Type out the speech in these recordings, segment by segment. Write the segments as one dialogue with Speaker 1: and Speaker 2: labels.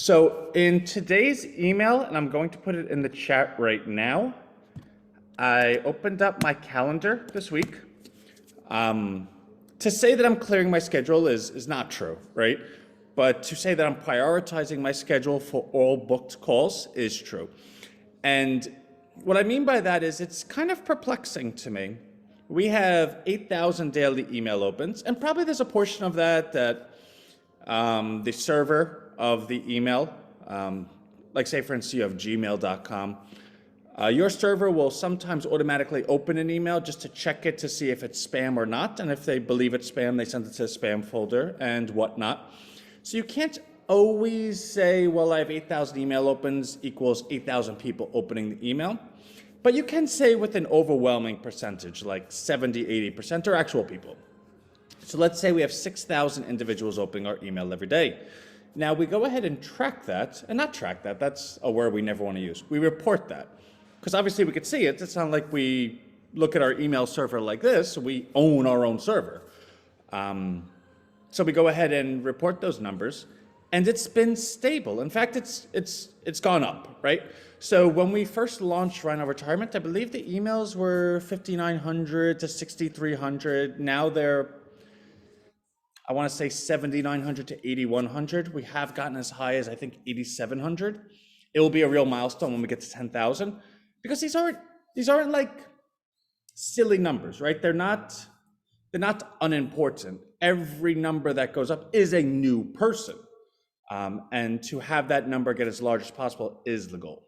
Speaker 1: So in today's email, and I'm going to put it in the chat right now, I opened up my calendar this week. To say that I'm clearing my schedule is not true, right? But to say that I'm prioritizing my schedule for all booked calls is true. And what I mean by that is it's kind of perplexing to me. We have 8,000 daily email opens, and probably there's a portion of that the server of the email, like say for instance you have gmail.com, your server will sometimes automatically open an email just to check it to see if it's spam or not, and if they believe it's spam, they send it to the spam folder and whatnot. So you can't always say, well, I have 8,000 email opens equals 8,000 people opening the email, but you can say with an overwhelming percentage, like 70, 80% are actual people. So let's say we have 6,000 individuals opening our email every day. Now we go ahead and track that, and not track that, that's a word we never want to use. We report that, because obviously we could see it. It's not like we look at our email server like this, we own our own server. So we go ahead and report those numbers, and it's been stable. In fact, it's gone up, right? So when we first launched Rhino Retirement, I believe the emails were 5,900 to 6,300. Now they're, I want to say 7,900 to 8,100. We have gotten as high as I think 8,700. It will be a real milestone when we get to 10,000, because these aren't like silly numbers, right? They're not unimportant. Every number that goes up is a new person, and to have that number get as large as possible is the goal.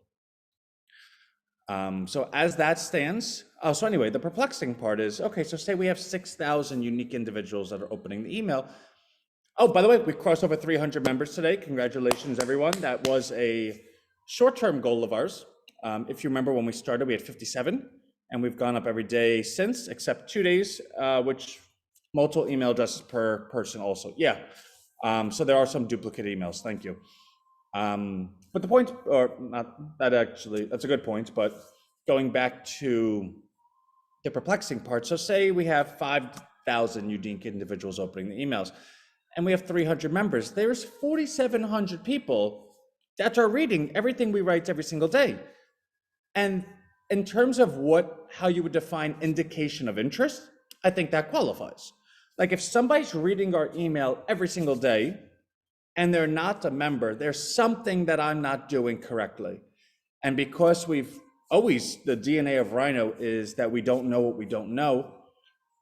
Speaker 1: So as that stands, so anyway, the perplexing part is, okay, so say we have 6,000 unique individuals that are opening the email. Oh, by the way, we crossed over 300 members today. Congratulations, everyone. That was a short-term goal of ours. If you remember when we started, we had 57, and we've gone up every day since, except 2 days, which multiple email addresses per person also. Yeah, so there are some duplicate emails, thank you. But the point, or not that actually, that's a good point, but going back to the perplexing part, so say we have 5,000 unique individuals opening the emails, and we have 300 members. There's 4,700 people that are reading everything we write every single day. And in terms of how you would define indication of interest, I think that qualifies. Like if somebody's reading our email every single day and they're not a member, there's something that I'm not doing correctly. And because we've always, the DNA of Rhino is that we don't know what we don't know,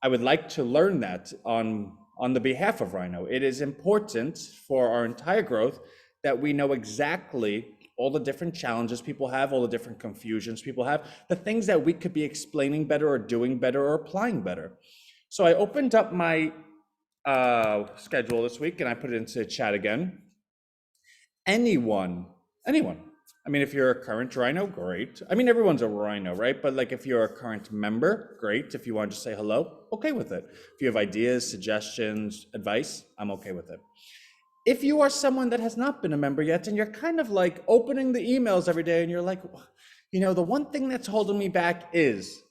Speaker 1: I would like to learn that on the behalf of Rhino. It is important for our entire growth that we know exactly all the different challenges people have, all the different confusions people have, the things that we could be explaining better or doing better or applying better. So I opened up my schedule this week and I put it into chat again. Anyone. I mean, if you're a current Rhino, great. I mean, everyone's a Rhino, right? But like if you're a current member, great. If you want to say hello, okay with it. If you have ideas, suggestions, advice, I'm okay with it. If you are someone that has not been a member yet and you're kind of like opening the emails every day and you're like, you know, the one thing that's holding me back is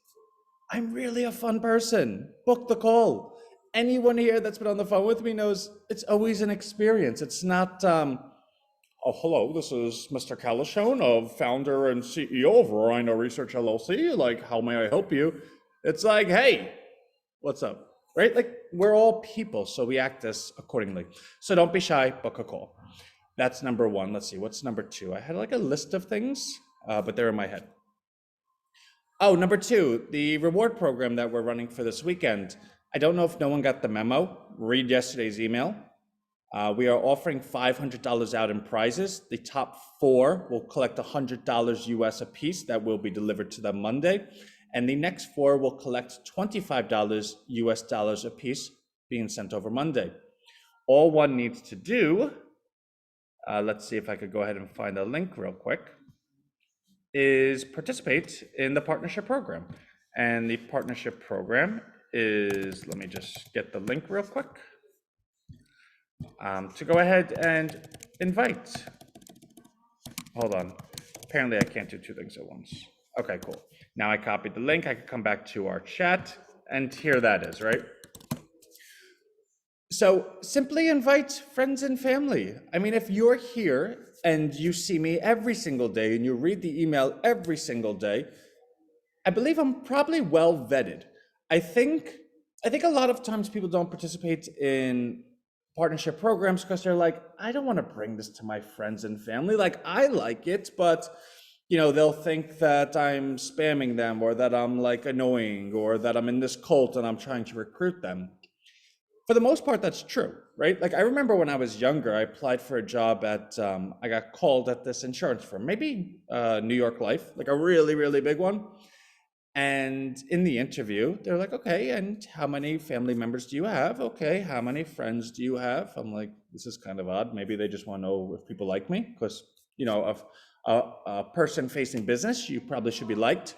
Speaker 1: I'm really a fun person. Book the call. Anyone here that's been on the phone with me knows it's always an experience. It's not, oh, hello, this is Mr. Calishone, founder and CEO of Rhino Research LLC. Like, how may I help you? It's like, hey, what's up? Right? Like, we're all people, so we act as accordingly. So don't be shy, book a call. That's number one. Let's see, what's number two? I had like a list of things, but they're in my head. Oh, number two, the reward program that we're running for this weekend. I don't know if no one got the memo. Read yesterday's email. We are offering $500 out in prizes. The top 4 will collect $100 US a piece that will be delivered to them Monday. And the next 4 will collect $25 US dollars a piece being sent over Monday. All one needs to do, let's see if I could go ahead and find a link real quick, is participate in the partnership program. And the partnership program is, let me just get the link real quick, to go ahead and invite. Hold on, apparently I can't do 2 things at once. Okay, cool. Now I copied the link, I could come back to our chat, and here that is, right? So simply invite friends and family. I mean, if you're here and you see me every single day and you read the email every single day, I believe I'm probably well vetted. I think I think a lot of times people don't participate in partnership programs because they're like, I don't want to bring this to my friends and family. Like I like it, but they'll think that I'm spamming them or that I'm like annoying or that I'm in this cult and I'm trying to recruit them. For the most part, that's true, right? Like I remember when I was younger, I applied for a job at, I got called at this insurance firm, maybe New York Life, like a really, really big one. And in the interview, they're like, okay, and how many family members do you have? Okay, how many friends do you have? I'm like, this is kind of odd. Maybe they just want to know if people like me, because, a person facing business, you probably should be liked.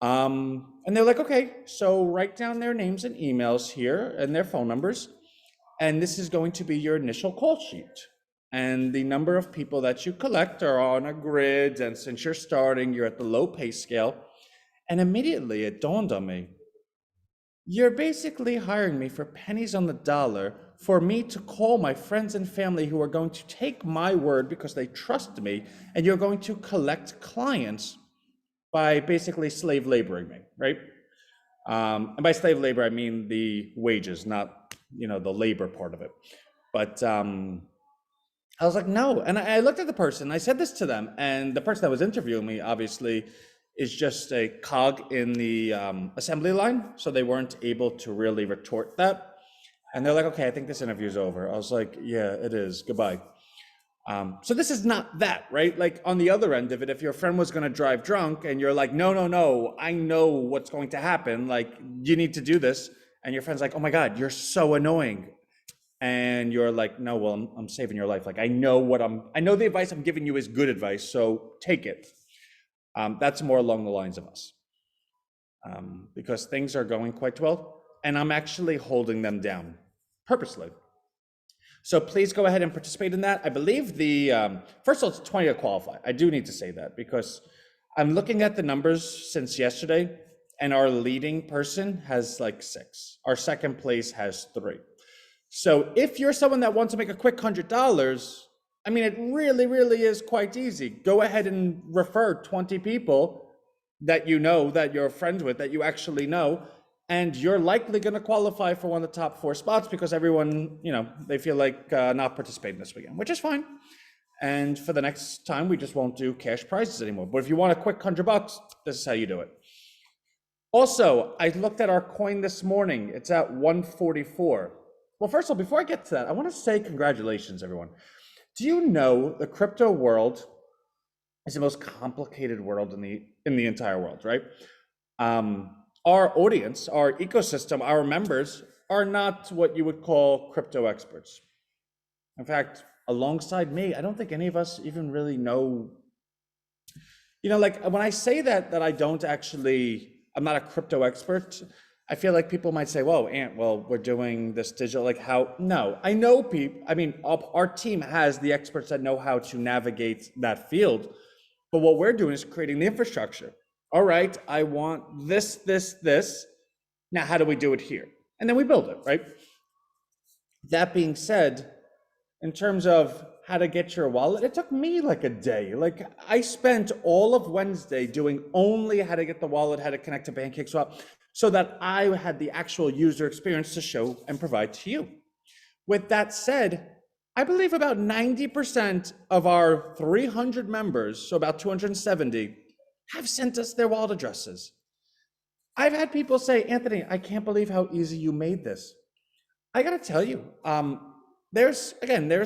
Speaker 1: And they're like, okay, so write down their names and emails here and their phone numbers. And this is going to be your initial call sheet. And the number of people that you collect are on a grid. And since you're starting, you're at the low pay scale. And immediately it dawned on me, you're basically hiring me for pennies on the dollar for me to call my friends and family who are going to take my word because they trust me, and you're going to collect clients by basically slave laboring me, right? And by slave labor, I mean the wages, not, the labor part of it. But I was like, no. And I looked at the person, I said this to them, and the person that was interviewing me obviously is just a cog in the assembly line. So they weren't able to really retort that. And they're like, okay, I think this interview's over. I was like, yeah, it is. Goodbye. So this is not that, right? Like on the other end of it, if your friend was going to drive drunk and you're like, no, no, no, I know what's going to happen. Like you need to do this. And your friend's like, oh my God, you're so annoying. And you're like, no, well, I'm saving your life. Like I know the advice I'm giving you is good advice. So take it. That's more along the lines of us. Because things are going quite well. And I'm actually holding them down purposely. So please go ahead and participate in that. I believe first of all, it's 20 to qualify. I do need to say that because I'm looking at the numbers since yesterday, and our leading person has like 6. Our second place has 3. So if you're someone that wants to make a quick $100, I mean, it really, really is quite easy. Go ahead and refer 20 people that you know, that you're friends with, that you actually know, and you're likely going to qualify for one of the top 4 spots because everyone, they feel like not participating this weekend, which is fine. And for the next time, we just won't do cash prizes anymore. But if you want a quick $100, this is how you do it. Also, I looked at our coin this morning. It's at 144. Well, first of all, before I get to that, I want to say congratulations, everyone. Do you know the crypto world is the most complicated world in the entire world, right? Our audience, our ecosystem, our members are not what you would call crypto experts. In fact, alongside me, I don't think any of us even really know. Like when I say that I'm not a crypto expert, I feel like people might say, whoa, Ant, well, we're doing this digital, like how? No, I know people, our team has the experts that know how to navigate that field. But what we're doing is creating the infrastructure. All right, I want this, this, this. Now, how do we do it here? And then we build it, right? That being said, in terms of how to get your wallet, it took me like a day. Like I spent all of Wednesday doing only how to get the wallet, how to connect to PancakeSwap, so that I had the actual user experience to show and provide to you. With that said, I believe about 90% of our 300 members, so about 270, have sent us their wallet addresses. I've had people say, Anthony, I can't believe how easy you made this. I gotta tell you, there's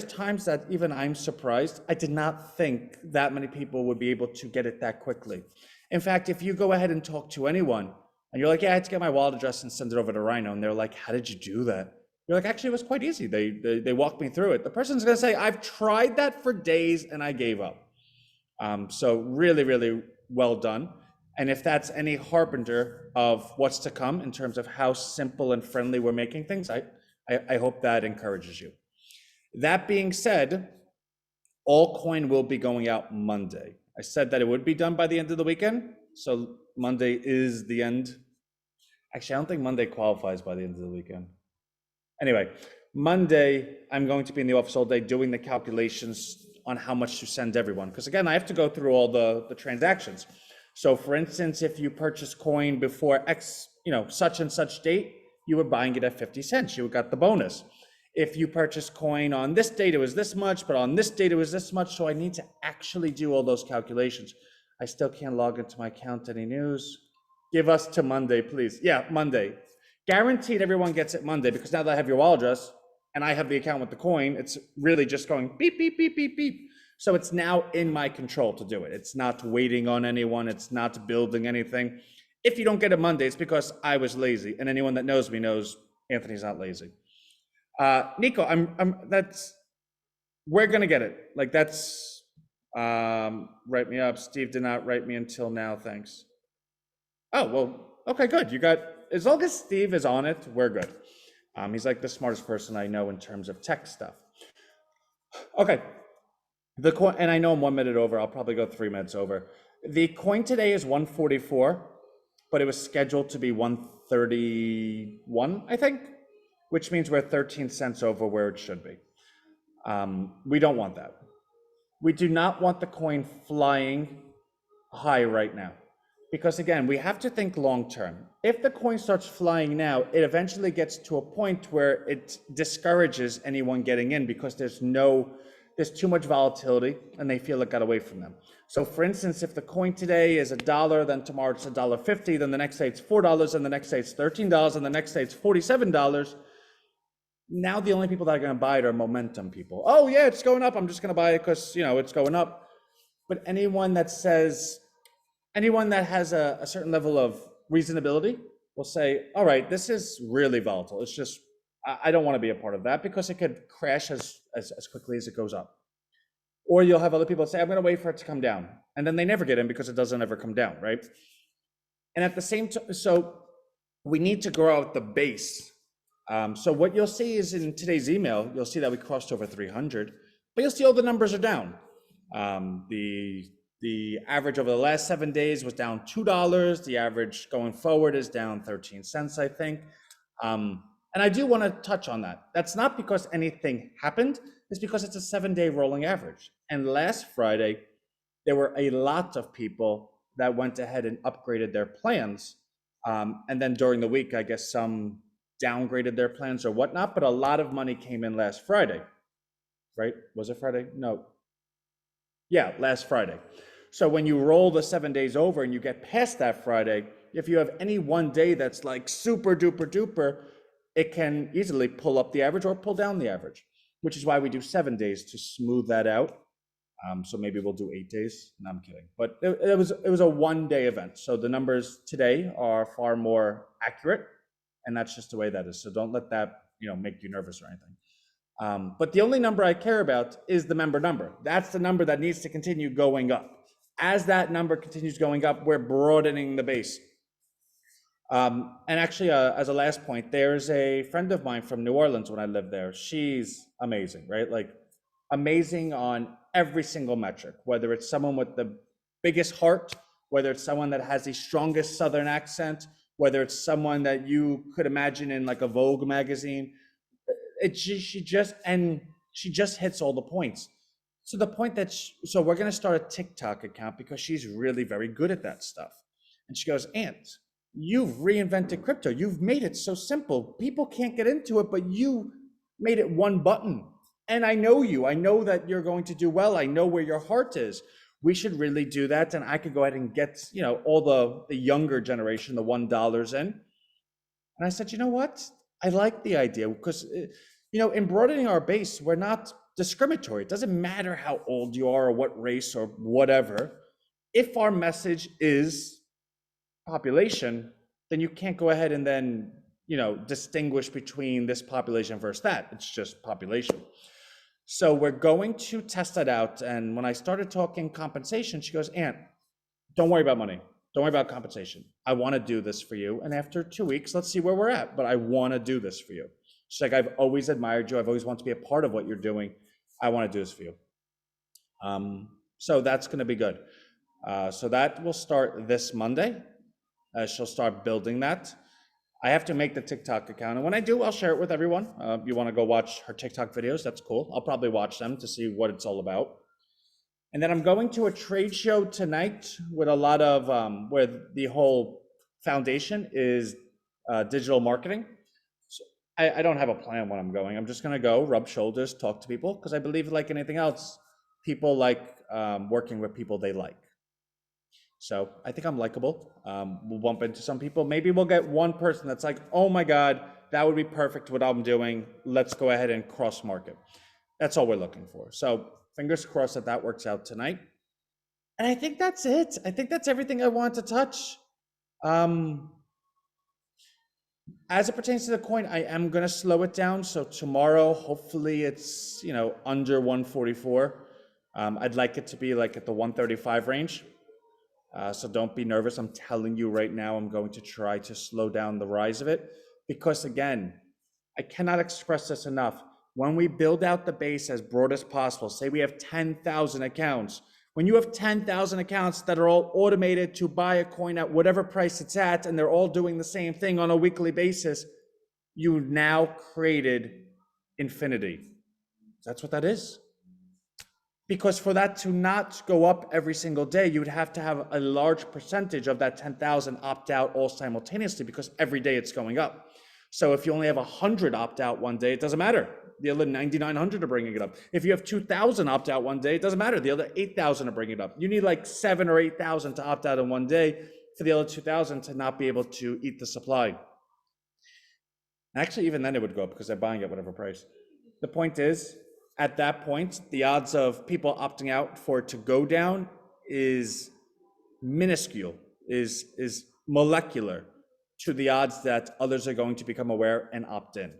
Speaker 1: times that even I'm surprised. I did not think that many people would be able to get it that quickly. In fact, if you go ahead and talk to anyone and you're like, yeah, I had to get my wallet address and send it over to Rhino, and they're like, how did you do that? You're like, actually, it was quite easy. They walked me through it. The person's gonna say, I've tried that for days and I gave up. So really, really well done. And if that's any harbinger of what's to come in terms of how simple and friendly we're making things, I hope that encourages you. That being said, all coin will be going out Monday. I said that it would be done by the end of the weekend. So Monday is the end. Actually, I don't think Monday qualifies by the end of the weekend. Anyway, Monday, I'm going to be in the office all day doing the calculations on how much to send everyone. Because again, I have to go through all the transactions. So for instance, if you purchase coin before X, such and such date, you were buying it at 50 cents. You got the bonus. If you purchase coin on this date, it was this much, but on this date, it was this much. So I need to actually do all those calculations. I still can't log into my account. Any news? Give us to Monday, please. Yeah, Monday. Guaranteed everyone gets it Monday, because now that I have your wallet address and I have the account with the coin, it's really just going beep, beep, beep, beep, beep. So it's now in my control to do it. It's not waiting on anyone. It's not building anything. If you don't get it Monday, it's because I was lazy. And anyone that knows me knows Anthony's not lazy. Nico, we're gonna get it. Like that's, write me up. Steve did not write me until now, thanks. Oh, well, okay, good. As long as Steve is on it, we're good. He's like the smartest person I know in terms of tech stuff. Okay, the coin, and I know I'm 1 minute over. I'll probably go 3 minutes over. The coin today is 144, but it was scheduled to be 131, I think, which means we're 13 cents over where it should be. We don't want that. We do not want the coin flying high right now, because again, we have to think long term. If the coin starts flying now, it eventually gets to a point where it discourages anyone getting in, because there's too much volatility and they feel it got away from them. So for instance, if the coin today is $1, then tomorrow it's $1.50, then the next day it's $4, and the next day it's $13, and the next day it's $47. Now the only people that are going to buy it are momentum people. Oh yeah, it's going up. I'm just going to buy it because it's going up. But anyone that has a certain level of reasonability will say, all right, this is really volatile. It's just, I don't want to be a part of that, because it could crash as quickly as it goes up. Or you'll have other people say, I'm going to wait for it to come down. And then they never get in because it doesn't ever come down, right? And at the same time, so we need to grow out the base. So what you'll see is in today's email, you'll see that we crossed over 300, but you'll see all the numbers are down. The average over the last 7 days was down $2. The average going forward is down 13 cents, I think. And I do want to touch on that. That's not because anything happened. It's because it's a 7-day rolling average. And last Friday, there were a lot of people that went ahead and upgraded their plans. And then during the week, I guess some downgraded their plans or whatnot, but a lot of money came in last Friday, right? Was it Friday? No. Yeah, last Friday. So when you roll the 7 days over and you get past that Friday, if you have any one day that's like super duper duper, it can easily pull up the average or pull down the average, which is why we do 7 days to smooth that out. So maybe we'll do 8 days. No, I'm kidding. But it was a 1 day event. So the numbers today are far more accurate, and that's just the way that is. So don't let that make you nervous or anything. But the only number I care about is the member number. That's the number that needs to continue going up. As that number continues going up, we're broadening the base. And actually, as a last point, there's a friend of mine from New Orleans when I lived there. She's amazing, right? Like amazing on every single metric, whether it's someone with the biggest heart, whether it's someone that has the strongest Southern accent, whether it's someone that you could imagine in like a Vogue magazine. She just hits all the points. So the point that so we're going to start a TikTok account because she's really very good at that stuff. And she goes, Ant, you've reinvented crypto. You've made it so simple. People can't get into it, but you made it one button. And I know you. I know that you're going to do well. I know where your heart is. We should really do that. And I could go ahead and get, all the younger generation, the $1 in. And I said, you know what? I like the idea because, in broadening our base, we're not discriminatory. It doesn't matter how old you are or what race or whatever. If our message is population, then you can't go ahead and then, distinguish between this population versus that. It's just population. So we're going to test that out. And when I started talking compensation, she goes, Ant, don't worry about money. Don't worry about compensation. I want to do this for you. And after 2 weeks, let's see where we're at. But I want to do this for you. She's like, I've always admired you. I've always wanted to be a part of what you're doing. I want to do this for you. So that's going to be good. So that will start this Monday. She'll start building that. I have to make the TikTok account. And when I do, I'll share it with everyone. You want to go watch her TikTok videos? That's cool. I'll probably watch them to see what it's all about. And then I'm going to a trade show tonight with a lot of, where the whole foundation is digital marketing. So I don't have a plan when I'm going. I'm just going to go rub shoulders, talk to people, because I believe, like anything else, people like working with people they like. So I think I'm likable. We'll bump into some people. Maybe we'll get one person that's like, oh my God, that would be perfect what I'm doing. Let's go ahead and cross market. That's all we're looking for. So fingers crossed that that works out tonight. And I think that's it. I think that's everything I want to touch. As it pertains to the coin, I am going to slow it down. So tomorrow, hopefully it's, under 144. I'd like it to be like at the 135 range. So don't be nervous. I'm telling you right now, I'm going to try to slow down the rise of it, because again, I cannot express this enough. When we build out the base as broad as possible, say we have 10,000 accounts. When you have 10,000 accounts that are all automated to buy a coin at whatever price it's at, and they're all doing the same thing on a weekly basis, you now created infinity. That's what that is. Because for that to not go up every single day, you would have to have a large percentage of that 10,000 opt out all simultaneously, because every day it's going up. So if you only have 100 opt out one day, it doesn't matter. The other 9,900 are bringing it up. If you have 2,000 opt out one day, it doesn't matter. The other 8,000 are bringing it up. You need like 7,000 or 8,000 to opt out in one day for the other 2,000 to not be able to eat the supply. Actually, even then it would go up because they're buying at whatever price. The point is, at that point, the odds of people opting out for it to go down is minuscule, is molecular to the odds that others are going to become aware and opt in.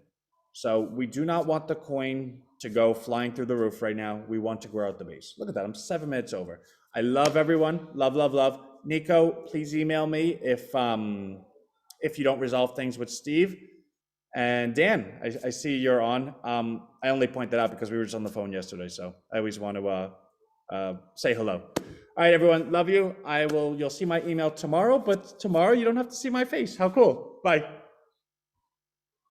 Speaker 1: So we do not want the coin to go flying through the roof right now. We want to grow out the base. Look at that, I'm 7 minutes over. I love everyone, love, love, love. Nico, please email me if you don't resolve things with Steve. And Dan, I see you're on. I only point that out because we were just on the phone yesterday, so I always want to say hello. All right, everyone, love you. You'll see my email tomorrow, but tomorrow you don't have to see my face. How cool. Bye.